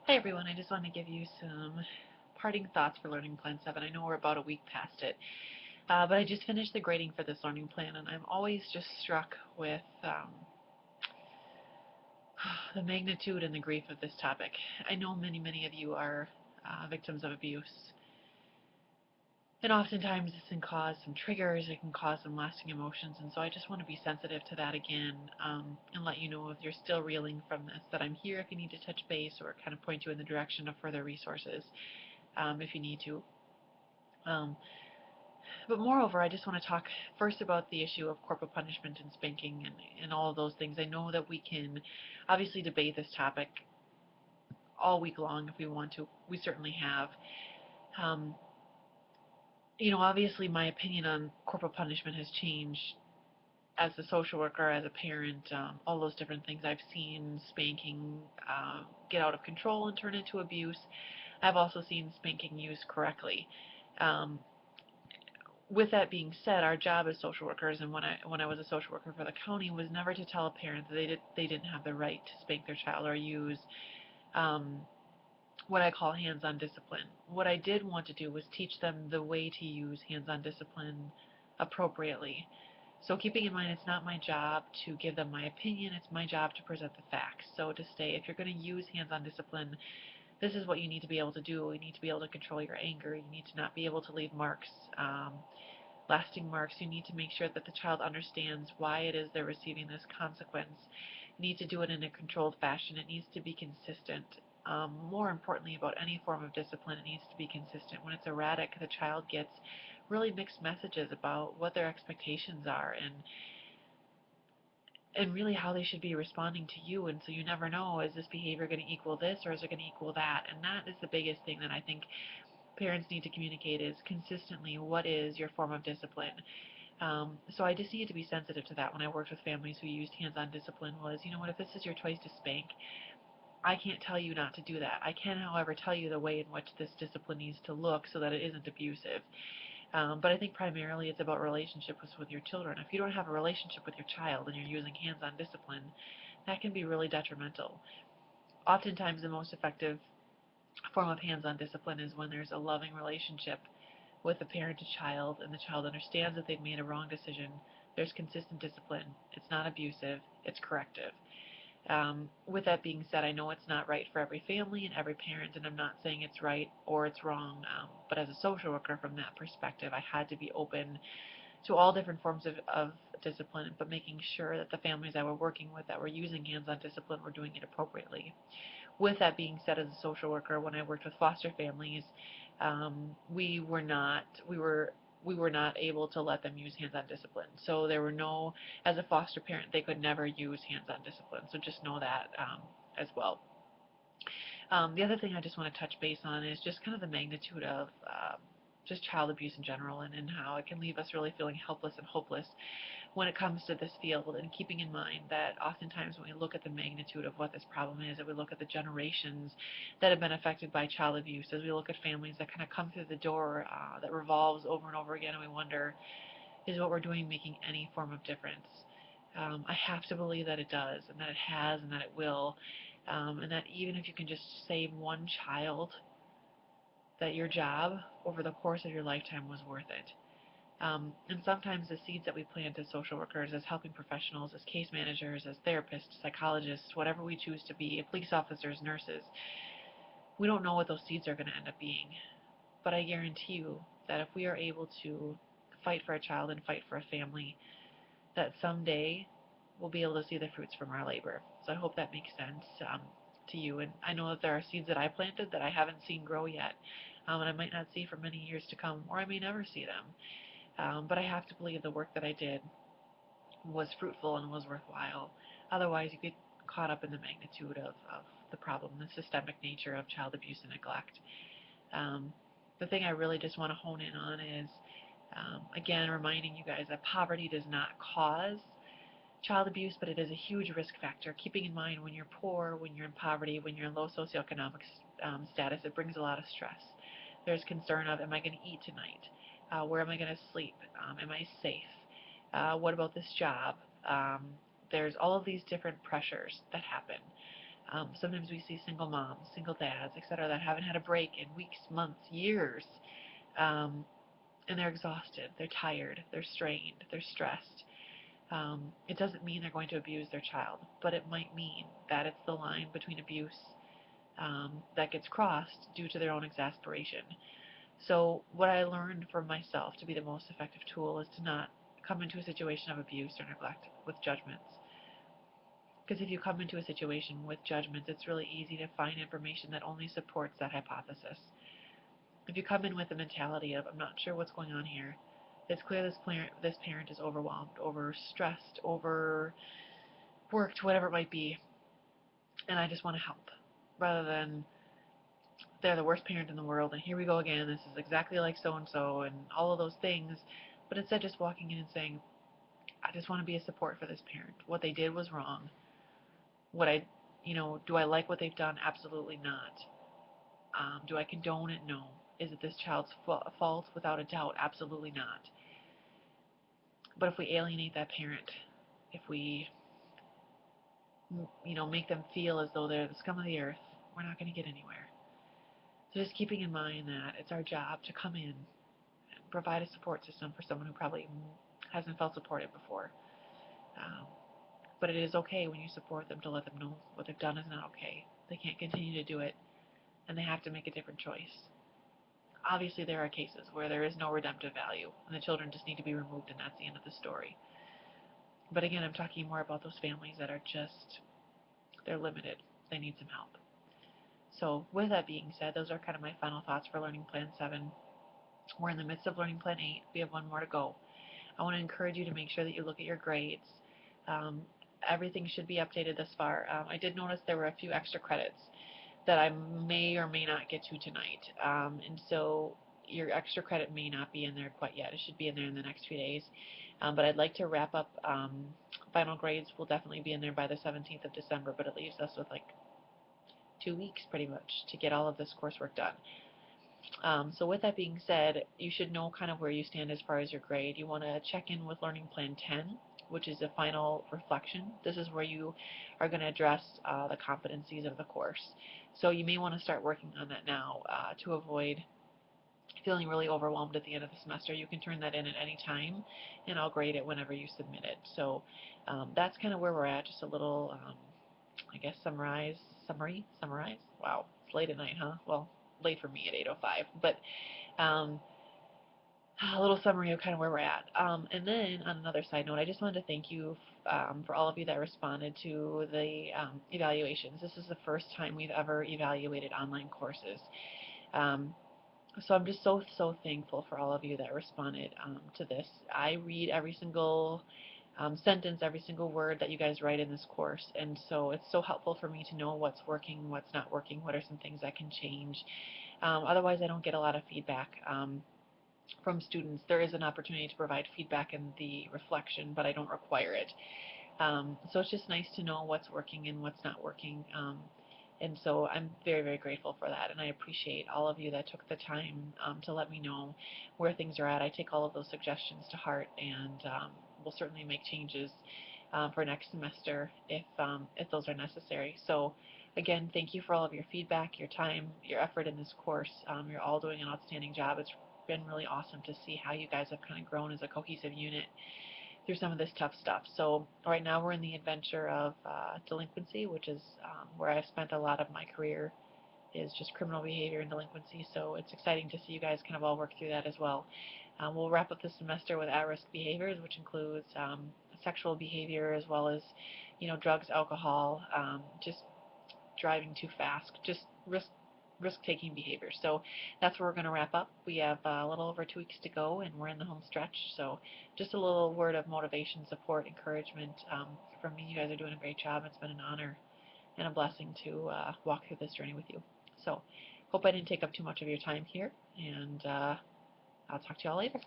Hey everyone, I just want to give you some parting thoughts for Learning Plan 7. I know we're about a week past it, but I just finished the grading for this learning plan, and I'm always just struck with the magnitude and the grief of this topic. I know many of you are victims of abuse, and oftentimes this can cause some triggers, it can cause some lasting emotions, and so I just want to be sensitive to that again and let you know if you're still reeling from this, that I'm here if you need to touch base or kind of point you in the direction of further resources if you need to. Um, but moreover, I just want to talk first about the issue of corporal punishment and spanking and all of those things. I know that we can obviously debate this topic all week long if we want to. We certainly have. Um, obviously my opinion on corporal punishment has changed as a social worker, as a parent, all those different things. I've seen spanking get out of control and turn into abuse. I've also seen spanking used correctly. Um, with that being said, our job as social workers, and when I was a social worker for the county, was never to tell a parent that they didn't have the right to spank their child or use um, what I call hands-on discipline. What I did want to do was teach them the way to use hands-on discipline appropriately. So keeping in mind, it's not my job to give them my opinion, it's my job to present the facts. So to say, if you're going to use hands-on discipline, this is what you need to be able to do. You need to be able to control your anger. You need to not be able to leave marks, lasting marks. You need to make sure that the child understands why it is they're receiving this consequence. You need to do it in a controlled fashion. It needs to be consistent. More importantly, about any form of discipline, it needs to be consistent. When it's erratic, the child gets really mixed messages about what their expectations are and really how they should be responding to you. And so you never know, is this behavior going to equal this or is it going to equal that? And that is the biggest thing that I think parents need to communicate is consistently what is your form of discipline. So I just needed to be sensitive to that when I worked with families who used hands-on discipline was, you know what, if this is your choice to spank, I can't tell you not to do that. I can, however, tell you the way in which this discipline needs to look so that it isn't abusive. But I think primarily it's about relationships with your children. If you don't have a relationship with your child and you're using hands-on discipline, that can be really detrimental. Oftentimes, the most effective form of hands-on discipline is when there's a loving relationship with the parent to child and the child understands that they've made a wrong decision. There's consistent discipline. It's not abusive. It's corrective. With that being said, I know it's not right for every family and every parent, and I'm not saying it's right or it's wrong. But as a social worker, from that perspective, I had to be open to all different forms of discipline, but making sure that the families I were working with that were using hands-on discipline were doing it appropriately. With that being said, as a social worker, when I worked with foster families, we were not able to let them use hands-on discipline. So there were no, as a foster parent, they could never use hands-on discipline. So just know that as well. The other thing I just want to touch base on is just kind of the magnitude of just child abuse in general and how it can leave us really feeling helpless and hopeless when it comes to this field, and keeping in mind that oftentimes when we look at the magnitude of what this problem is, and we look at the generations that have been affected by child abuse, as we look at families that kind of come through the door that revolves over and over again, and we wonder, is what we're doing making any form of difference? I have to believe that it does, and that it has, and that it will, and that even if you can just save one child, that your job over the course of your lifetime was worth it. And sometimes the seeds that we plant as social workers, as helping professionals, as case managers, as therapists, psychologists, whatever we choose to be, police officers, nurses, we don't know what those seeds are going to end up being. But I guarantee you that if we are able to fight for a child and fight for a family, that someday we'll be able to see the fruits from our labor. So I hope that makes sense to you. And I know that there are seeds that I planted that I haven't seen grow yet, and I might not see for many years to come, or I may never see them. But I have to believe the work that I did was fruitful and was worthwhile. Otherwise, you get caught up in the magnitude of the problem, the systemic nature of child abuse and neglect. Um, the thing I really just want to hone in on is, again, reminding you guys that poverty does not cause child abuse, but it is a huge risk factor. Keeping in mind when you're poor, when you're in poverty, when you're in low socioeconomic status, it brings a lot of stress. There's concern of, am I going to eat tonight? Where am I going to sleep? Am I safe? What about this job? There's all of these different pressures that happen. Sometimes we see single moms, single dads, etc., that haven't had a break in weeks, months, years, um, and they're exhausted, they're tired, they're strained, they're stressed. It doesn't mean they're going to abuse their child, but it might mean that it's the line between abuse that gets crossed due to their own exasperation. So, what I learned for myself to be the most effective tool is to not come into a situation of abuse or neglect with judgments. Because if you come into a situation with judgments, it's really easy to find information that only supports that hypothesis. If you come in with the mentality of, I'm not sure what's going on here, it's clear this parent is overwhelmed, overstressed, overworked, whatever it might be, and I just want to help, rather than they're the worst parent in the world, and here we go again, this is exactly like so-and-so, and all of those things, but instead just walking in and saying, I just want to be a support for this parent. What they did was wrong. Do I like what they've done? Absolutely not. Do I condone it? No. Is it this child's fault? Without a doubt, absolutely not. But if we alienate that parent, if we, make them feel as though they're the scum of the earth, we're not going to get anywhere. So just keeping in mind that it's our job to come in and provide a support system for someone who probably hasn't felt supported before. Um, but it is okay when you support them to let them know what they've done is not okay. They can't continue to do it, and they have to make a different choice. Obviously, there are cases where there is no redemptive value, and the children just need to be removed, and that's the end of the story. But again, I'm talking more about those families that are they're limited. They need some help. So with that being said, those are kind of my final thoughts for Learning Plan 7. We're in the midst of Learning Plan 8. We have one more to go. I want to encourage you to make sure that you look at your grades. Um, Everything should be updated thus far. I did notice there were a few extra credits that I may or may not get to tonight. And so your extra credit may not be in there quite yet. It should be in there in the next few days. But I'd like to wrap up. Final grades will definitely be in there by the 17th of December, but it leaves us with like 2 weeks pretty much to get all of this coursework done. So with that being said, you should know kind of where you stand as far as your grade. You want to check in with Learning Plan 10, which is a final reflection. This is where you are going to address the competencies of the course. So you may want to start working on that now to avoid feeling really overwhelmed at the end of the semester. You can turn that in at any time, and I'll grade it whenever you submit it. So that's kind of where we're at. Just a little, I guess, summarize. Wow, it's late at night, huh? Well, late for me at 8:05, but um, a little summary of kind of where we're at. And then on another side note, I just wanted to thank you for all of you that responded to the evaluations. This is the first time we've ever evaluated online courses. Um, so I'm just so thankful for all of you that responded to this. I read every single sentence, every single word that you guys write in this course, and so it's so helpful for me to know what's working, what's not working, what are some things I can change. Otherwise, I don't get a lot of feedback from students. There is an opportunity to provide feedback in the reflection, but I don't require it. So it's just nice to know what's working and what's not working. And so I'm very, very grateful for that, and I appreciate all of you that took the time to let me know where things are at. I take all of those suggestions to heart, and we'll certainly make changes for next semester if those are necessary. So again, thank you for all of your feedback, your time, your effort in this course. You're all doing an outstanding job. It's been really awesome to see how you guys have kind of grown as a cohesive unit through some of this tough stuff. So right now we're in the adventure of delinquency, which is where I've spent a lot of my career, is just criminal behavior and delinquency. So it's exciting to see you guys kind of all work through that as well. We'll wrap up this semester with at-risk behaviors, which includes sexual behavior as well as, drugs, alcohol, just driving too fast, just risk-taking behavior. So that's where we're going to wrap up. We have a little over 2 weeks to go, and we're in the home stretch. So just a little word of motivation, support, encouragement from me. You guys are doing a great job. It's been an honor and a blessing to walk through this journey with you. So hope I didn't take up too much of your time here, and I'll talk to y'all later.